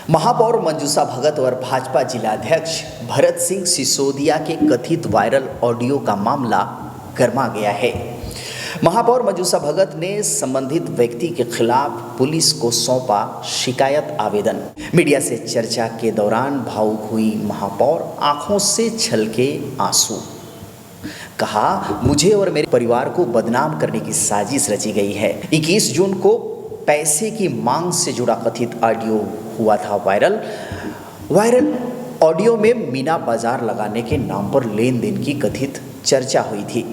महापौर मंजूषा भगत और भाजपा जिलाध्यक्ष भरत सिंह सिसोदिया के कथित वायरल ऑडियो का मामला गर्मा गया है। महापौर मंजूषा भगत ने संबंधित व्यक्ति के खिलाफ पुलिस को सौंपा शिकायत आवेदन। मीडिया से चर्चा के दौरान भावुक हुई महापौर आंखों से छलके आंसू। कहा, मुझे और मेरे परिवार को बदनाम करने की साजिश रची गई है। 21 जून को पैसे की मांग से जुड़ा कथित ऑडियो हुआ था वायरल ऑडियो में मीना बाजार लगाने के नाम पर लेन देन की कथित चर्चा हुई थी।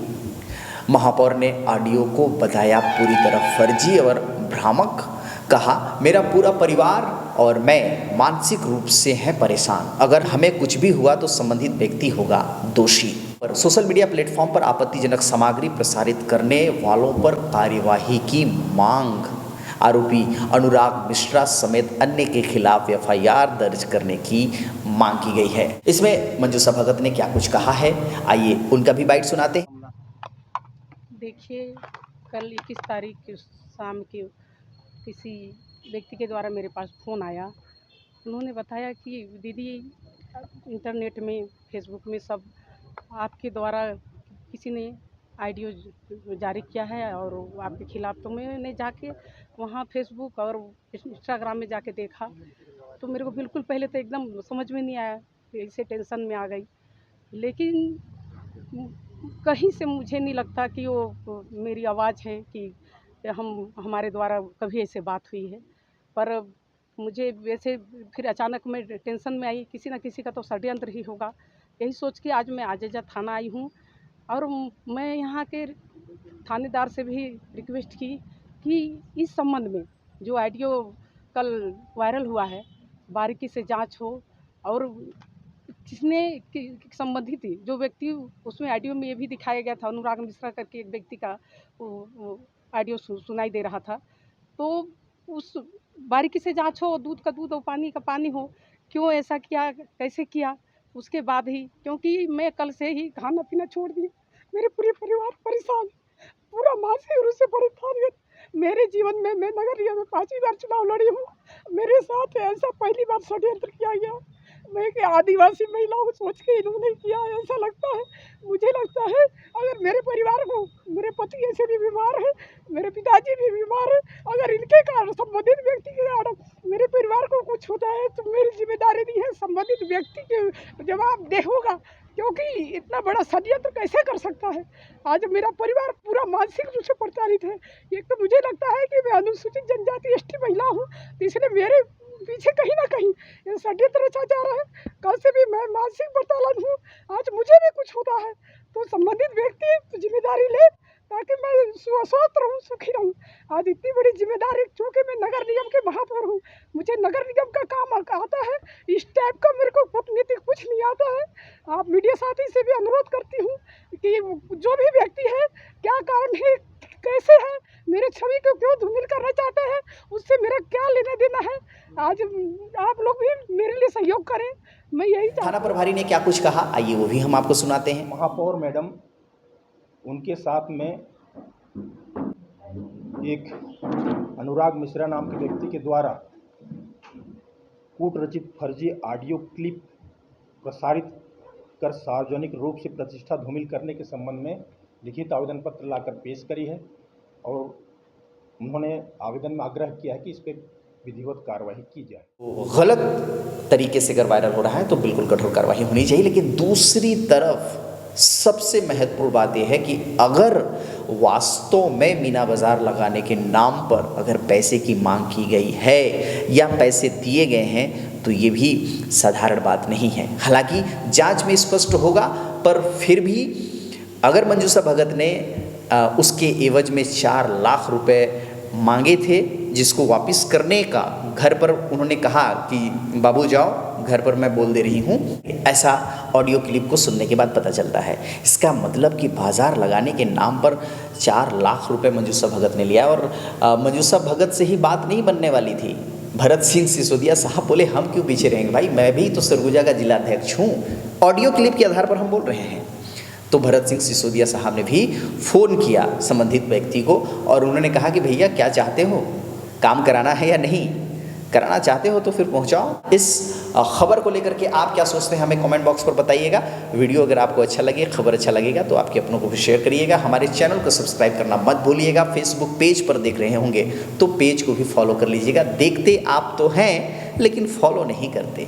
महापौर ने ऑडियो को बताया पूरी तरह फर्जी और भ्रामक। कहा, मेरा पूरा परिवार और मैं मानसिक रूप से हैं परेशान। अगर हमें कुछ भी हुआ तो संबंधित व्यक्ति होगा दोषी। पर सोशल मीडिया प्लेटफॉर्म पर आपत्तिजनक सामग्री प्रसारित करने वालों पर कार्यवाही की मांग। आरोपी अनुराग मिश्रा समेत अन्य के खिलाफ एफआईआर दर्ज करने की मांग की गई है। इसमें मंजूषा भगत ने क्या कुछ कहा है, आइए उनका भी बाइट सुनाते हैं। देखिए, कल 21 तारीख की शाम के किसी व्यक्ति के द्वारा मेरे पास फ़ोन आया। उन्होंने बताया कि दीदी, इंटरनेट में, फेसबुक में सब आपके द्वारा किसी ने ऑडियो जारी किया है और आपके खिलाफ। तो मैंने जाके वहाँ फेसबुक और इंस्टाग्राम में जाके देखा तो मेरे को बिल्कुल पहले तो एकदम समझ में नहीं आया, ऐसे टेंशन में आ गई। लेकिन कहीं से मुझे नहीं लगता कि वो मेरी आवाज़ है कि हमारे द्वारा कभी ऐसे बात हुई है। पर मुझे वैसे फिर अचानक मैं टेंशन में आई, किसी न किसी का तो षड्यंत्र ही होगा। यही सोच के आज मैं आजेजा थाना आई हूँ और मैं यहाँ के थानेदार से भी रिक्वेस्ट की कि इस संबंध में जो ऑडियो कल वायरल हुआ है, बारीकी से जांच हो और जिसने संबंधित जो व्यक्ति, उसमें ऑडियो में ये भी दिखाया गया था, अनुराग मिश्रा करके एक व्यक्ति का ऑडियो सुनाई दे रहा था। तो उस बारीकी से जांच हो, दूध का दूध और पानी का पानी हो, क्यों ऐसा किया, कैसे किया, उसके बाद ही। क्योंकि मैं कल से ही खाना पीना छोड़ दी, मेरे पूरे परिवार परेशान, पूरा मानसिक रूप से परेशान। मेरे जीवन में मैं नगर निगम में 5वीं बार चुनाव लड़ी हूँ। मेरे साथ ऐसा पहली बार षड्यंत्र किया गया। मैं कि आदिवासी महिलाओं को सोच के इन्होंने किया, ऐसा लगता है। मुझे लगता है अगर मेरे परिवार को, मेरे पति ऐसे भी बीमार है, मेरे पिताजी भी बीमार है, अगर इनके कारण संबंधित व्यक्ति के कारण मेरे परिवार को कुछ होता है तो मेरी जिम्मेदारी नहीं है, संबंधित व्यक्ति के जवाबदेह होगा। क्योंकि इतना बड़ा षड्यंत्र कैसे कर सकता है। आज मेरा परिवार पूरा मानसिक रूप से प्रताड़ित है। एक तो मुझे लगता है कि मैं अनुसूचित जनजाति एसटी महिला हूँ, तो इसलिए मेरे पीछे कहीं ना कहीं ये षड्यंत्र रचा जा रहा है। कल से भी मैं मानसिक प्रताड़न हूँ। आज मुझे भी कुछ होता है तो संबंधित व्यक्ति तो जिम्मेदारी ले, ताकि मैं स्वस्थ रहूँ, सुखी रहूँ। आज इतनी बड़ी जिम्मेदारी, चूँकि मैं नगर निगम के महापौर हूँ, मुझे नगर निगम का काम आता है। इस टाइप का मेरे को कूटनीति कुछ नहीं आता है। आप मीडिया साथी से भी अनुरोध करती हूँ कि जो भी व्यक्ति है, क्या कारण है, कैसे है, मेरे छवि को क्यों धूमिल करना चाहते हैं, उससे मेरा क्या लेना देना है। आज आप लोग भी मेरे लिए सहयोग करें, मैं यही थाना प्रभारी ने क्या कुछ कहा, आइए वो भी हम आपको सुनाते हैं। महापौर मैडम, उनके साथ में एक अनुराग मिश्रा नाम के व्यक्ति के द्वारा कूट रचित फर्जी ऑडियो क्लिप प्रसारित कर सार्वजनिक रूप से प्रतिष्ठा धूमिल करने के संबंध में लिखित आवेदन पत्र लाकर पेश करी है और उन्होंने आवेदन में आग्रह किया है कि इस पर विधिवत कार्रवाई की जाए। गलत तरीके से अगर वायरल हो रहा है तो बिल्कुल कठोर कार्रवाई होनी चाहिए। लेकिन दूसरी तरफ सबसे महत्वपूर्ण बात यह है कि अगर वास्तव में मीना बाजार लगाने के नाम पर अगर पैसे की मांग की गई है या पैसे दिए गए हैं तो ये भी साधारण बात नहीं है। हालांकि जांच में स्पष्ट होगा, पर फिर भी अगर मंजूषा भगत ने उसके एवज में 4 लाख रुपए मांगे थे, जिसको वापस करने का घर पर उन्होंने कहा कि बाबू जाओ, घर पर मैं बोल दे रही हूँ, ऐसा ऑडियो क्लिप को सुनने के बाद पता चलता है। इसका मतलब कि बाजार लगाने के नाम पर 4 लाख रुपए मंजूषा भगत ने लिया। और मंजूषा भगत से ही बात नहीं बनने वाली थी। भरत सिंह सिसोदिया साहब बोले, हम क्यों पीछे रहेंगे भाई, मैं भी तो सरगुजा का जिलाध्यक्ष हूँ। ऑडियो क्लिप के आधार पर हम बोल रहे हैं। तो भरत सिंह सिसोदिया साहब ने भी फ़ोन किया संबंधित व्यक्ति को और उन्होंने कहा कि भैया क्या चाहते हो, काम कराना है या नहीं। कराना चाहते हो तो फिर पहुंचाओ। इस खबर को लेकर के आप क्या सोचते हैं हमें कमेंट बॉक्स पर बताइएगा। वीडियो अगर आपको अच्छा लगे, खबर अच्छा लगेगा तो आपके अपनों को भी शेयर करिएगा। हमारे चैनल को सब्सक्राइब करना मत भूलिएगा। फेसबुक पेज पर देख रहे होंगे तो पेज को भी फॉलो कर लीजिएगा। देखते आप तो हैं लेकिन फॉलो नहीं करते।